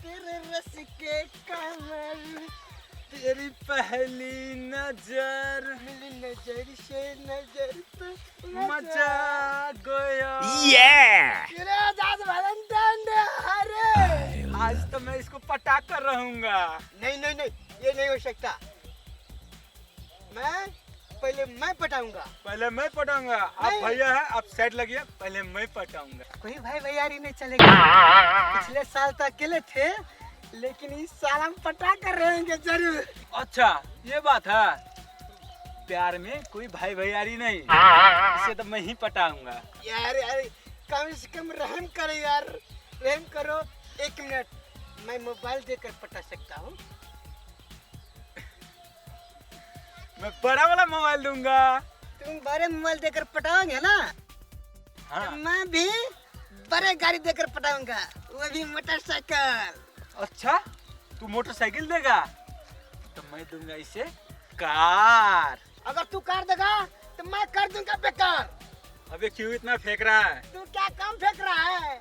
तेरे रस के कमर, तेरी पहली नजर, मिली नजर से नजर पे मचा गया। तेरा आज वैलेंटाइन डे है रे। आज तो मैं इसको पटा कर रहूंगा। नहीं नहीं नहीं, ये नहीं हो सकता। मैं पटाऊंगा। पहले मैं पटाऊंगा। आप भैया है, आप साइड लगिए, पहले मैं पटाऊंगा। कोई भाई भैयारी नहीं चलेगा। पिछले साल तो अकेले थे, लेकिन इस साल हम पटा कर रहेंगे जरूर। अच्छा, ये बात है। प्यार में कोई भाई भैयारी नहीं, इसे तो मैं ही पटाऊंगा। यार यार, कम से कम रहम करो यार, रहम करो। 1 मिनट, मैं मोबाइल देकर पटा सकता हूँ। मैं बड़ा वाला मोबाइल दूंगा। तुम बड़े मोबाइल देकर पटाओगे ना? हाँ। तो मैं भी बड़े गाड़ी देकर पटाऊंगा, वो भी मोटरसाइकिल। अच्छा, तू मोटरसाइकिल देगा तो मैं दूंगा इसे कार। अगर तू कार देगा तो मैं कर दूंगा बेकार। अबे क्यों इतना फेंक रहा है? तू क्या कम फेंक रहा है?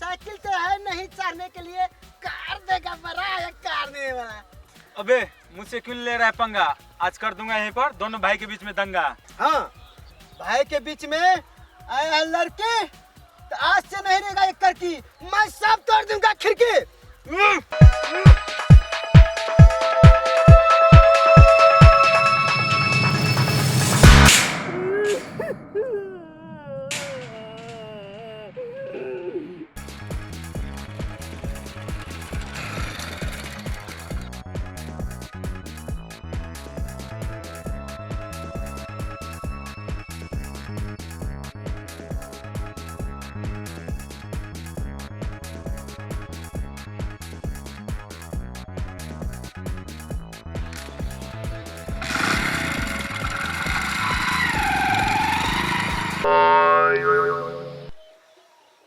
साइकिल तो है नहीं चढ़ने के लिए, कार देगा बड़ा या कार नहीं वाला। अबे मुझसे क्यों ले रहा है पंगा? आज कर दूंगा यहीं पर दोनों भाई के बीच में दंगा। हाँ, भाई के बीच में आया लड़के तो आज से नहीं रहेगा एक करकी, मैं सब तोड़ दूंगा खिड़की।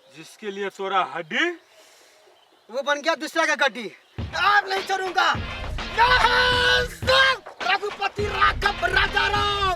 जिसके लिए चोरा हड्डी, वो बन गया दूसरा का गड्डी। अब नहीं छोड़ूंगा। रघुपति राघव राजा राम।